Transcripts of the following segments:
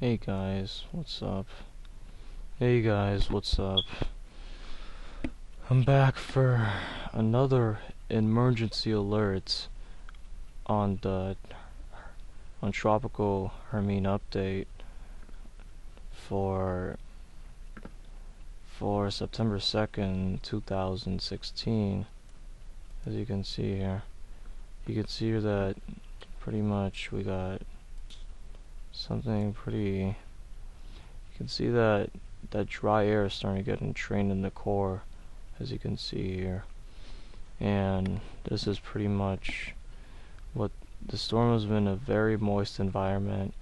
Hey guys, what's up? Hey guys, what's up? I'm back for another emergency alert on the Tropical Hermine update for September 2nd, 2016. As you can see here. You can see here that pretty much we got something pretty. You can see that dry air is starting to get entrained in the core, as you can see here. And this is pretty much what the storm has been, a very moist environment.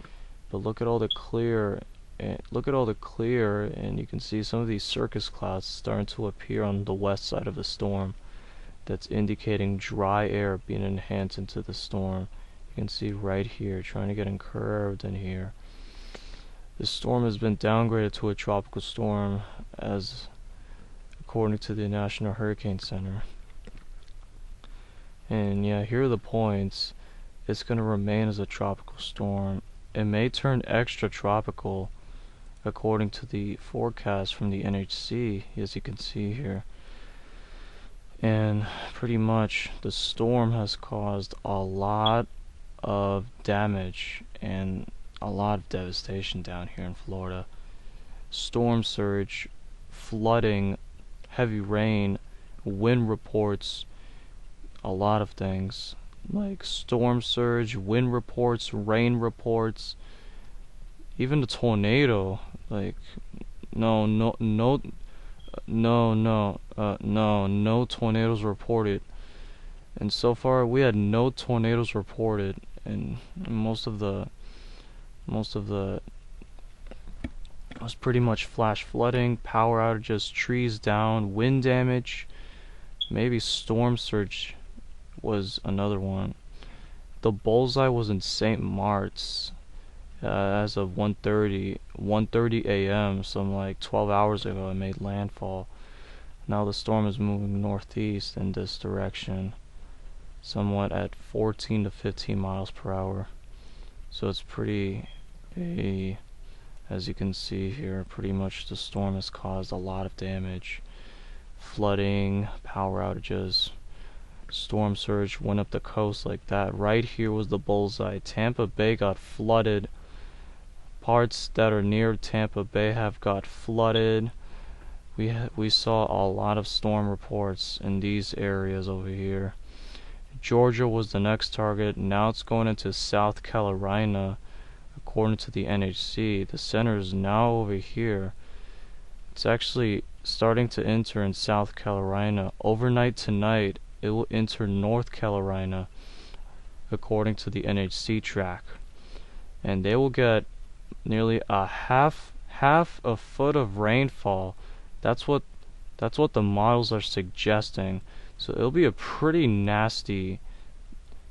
But look at all the clear, and you can see some of these circus clouds starting to appear on the west side of the storm. That's indicating dry air being enhanced into the storm. You can see right here, trying to get incurved in here. The storm has been downgraded to a tropical storm, as according to the National Hurricane Center. And yeah, here are the points. It's going to remain as a tropical storm. It may turn extra tropical according to the forecast from the NHC, as you can see here. And pretty much the storm has caused a lot of damage and a lot of devastation down here in Florida. Storm surge, flooding, heavy rain, wind reports, a lot of things like storm surge, wind reports, rain reports, even the tornado. Like no tornadoes reported. And so far we had no tornadoes reported, and most of the was pretty much flash flooding, power outages, trees down, wind damage, maybe storm surge was another one. The bullseye was in St. Mart's as of 1:30 a.m. some like 12 hours ago. It made landfall. Now the storm is moving northeast in this direction, somewhat at 14 to 15 miles per hour. So it's pretty, as you can see here, pretty much the storm has caused a lot of damage. Flooding, power outages, storm surge went up the coast like that. Right here was the bullseye. Tampa Bay got flooded. Parts that are near Tampa Bay have got flooded. We saw a lot of storm reports in these areas over here. Georgia was the next target. Now it's going into South Carolina, according to the NHC. The center is now over here. It's actually starting to enter in South Carolina. Overnight tonight, it will enter North Carolina, according to the NHC track. And they will get nearly a half a foot of rainfall. That's what the models are suggesting. So it'll be a pretty nasty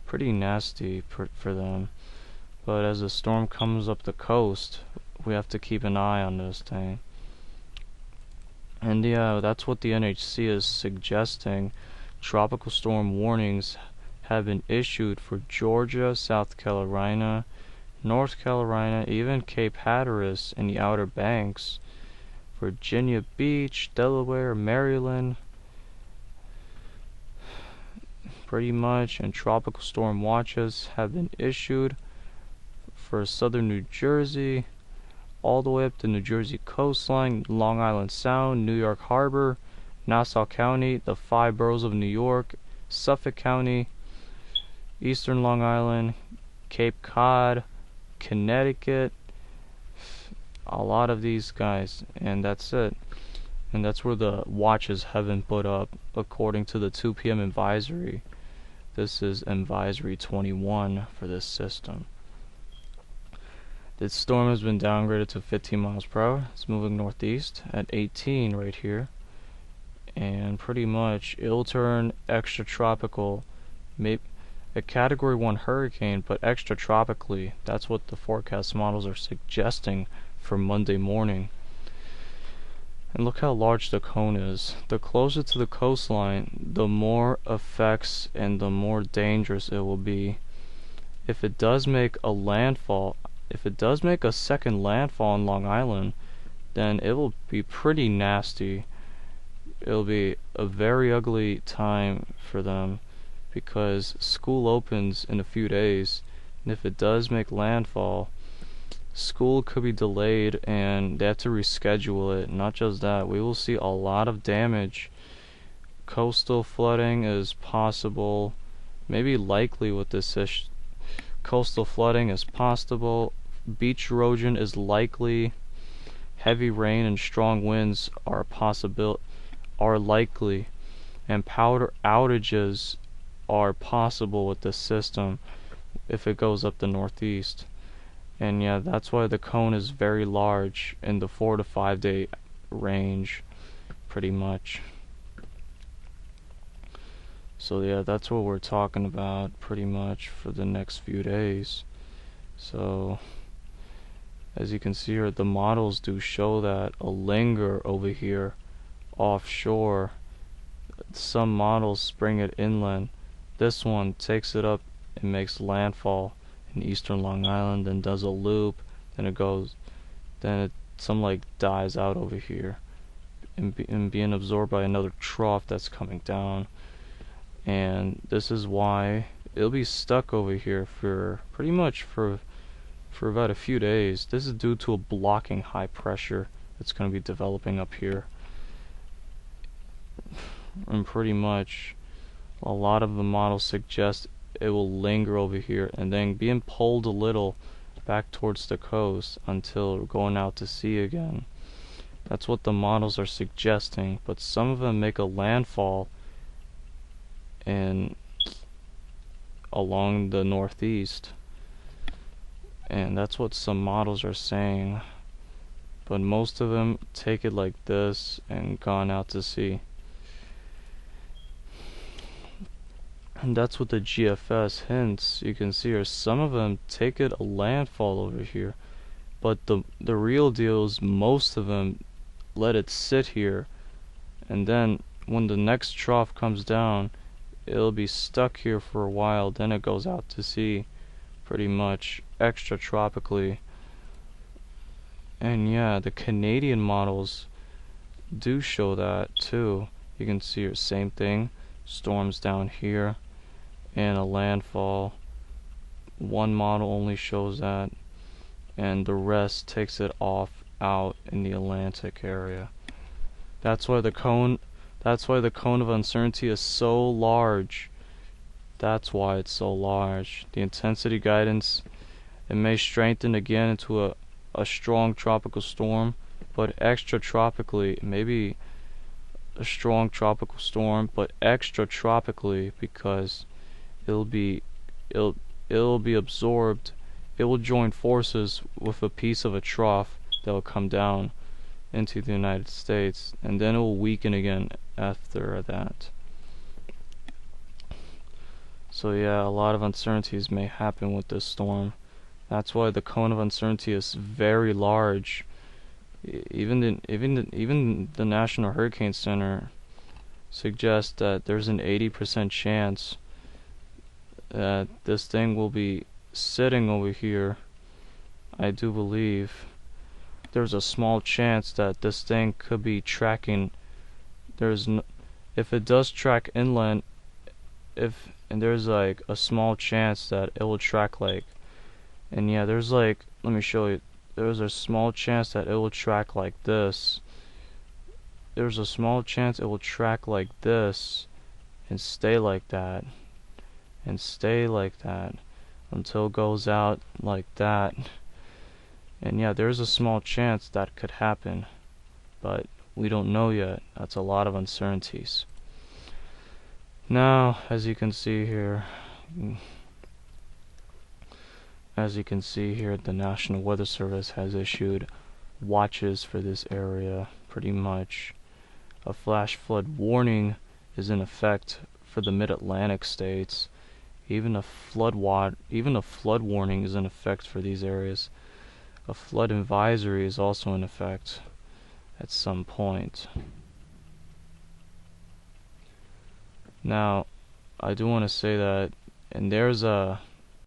for them. But as the storm comes up the coast, we have to keep an eye on this thing. And yeah, that's what the NHC is suggesting. Tropical storm warnings have been issued for Georgia, South Carolina, North Carolina, even Cape Hatteras and the Outer Banks, Virginia Beach, Delaware, Maryland, pretty much. And tropical storm watches have been issued for southern New Jersey, all the way up to New Jersey coastline, Long Island Sound, New York Harbor, Nassau County, the 5 boroughs of New York, Suffolk County, eastern Long Island, Cape Cod, Connecticut, a lot of these guys. And that's it. And that's where the watches have been put up according to the 2 p.m. advisory. This is advisory 21 for this system. This storm has been downgraded to 15 miles per hour. It's moving northeast at 18 right here. And pretty much it'll turn extra tropical, maybe a category 1 hurricane, but extra tropically. That's what the forecast models are suggesting for Monday morning. And look how large the cone is. The closer to the coastline, the more effects and the more dangerous it will be. If it does make a landfall, if it does make a second landfall on Long Island, then it will be pretty nasty. It'll be a very ugly time for them because school opens in a few days, and if it does make landfall, school could be delayed and they have to reschedule it. Not just that, we will see a lot of damage. Coastal flooding is possible, maybe likely with this coastal flooding is possible. Beach erosion is likely. Heavy rain and strong winds are likely, and power outages are possible with this system if it goes up the northeast. And yeah, that's why the cone is very large in the 4 to 5 day range, pretty much. So yeah, that's what we're talking about pretty much for the next few days. So as you can see here, the models do show that a linger over here offshore. Some models bring it inland. This one takes it up and makes landfall in eastern Long Island, then does a loop, then it some like dies out over here and being absorbed by another trough that's coming down. And this is why it'll be stuck over here for pretty much for about a few days. This is due to a blocking high pressure that's going to be developing up here. And pretty much a lot of the models suggest it will linger over here and then being pulled a little back towards the coast until going out to sea again. That's what the models are suggesting, but some of them make a landfall and along the northeast, and that's what some models are saying, but most of them take it like this and gone out to sea. And that's what the GFS hints. You can see here some of them take it a landfall over here, but the real deal is most of them let it sit here, and then when the next trough comes down, it'll be stuck here for a while, then it goes out to sea pretty much extratropically. And yeah, the Canadian models do show that too. You can see here, same thing, storms down here and a landfall. One model only shows that, and the rest takes it off out in the Atlantic area. That's why the cone of uncertainty is so large. That's why it's so large. The intensity guidance, it may strengthen again into a strong tropical storm, but extratropically, maybe a strong tropical storm, but extratropically, because it'll be absorbed. It will join forces with a piece of a trough that will come down into the United States, and then it will weaken again after that. So yeah, a lot of uncertainties may happen with this storm. That's why the cone of uncertainty is very large. Even the National Hurricane Center suggests that there's an 80% chance that this thing will be sitting over here. I do believe there's a small chance that this thing could be tracking. If it does track inland, and there's like a small chance that it will track like, and yeah, there's like, let me show you. There's a small chance that it will track like this. There's a small chance it will track like this and stay like that and stay like that until it goes out like that. And yeah, there's a small chance that could happen, but we don't know yet. That's a lot of uncertainties. Now, as you can see here, the National Weather Service has issued watches for this area pretty much. A flash flood warning is in effect for the mid-Atlantic states. Even a flood warning is in effect for these areas. A flood advisory is also in effect at some point. Now, I do want to say that, and there's a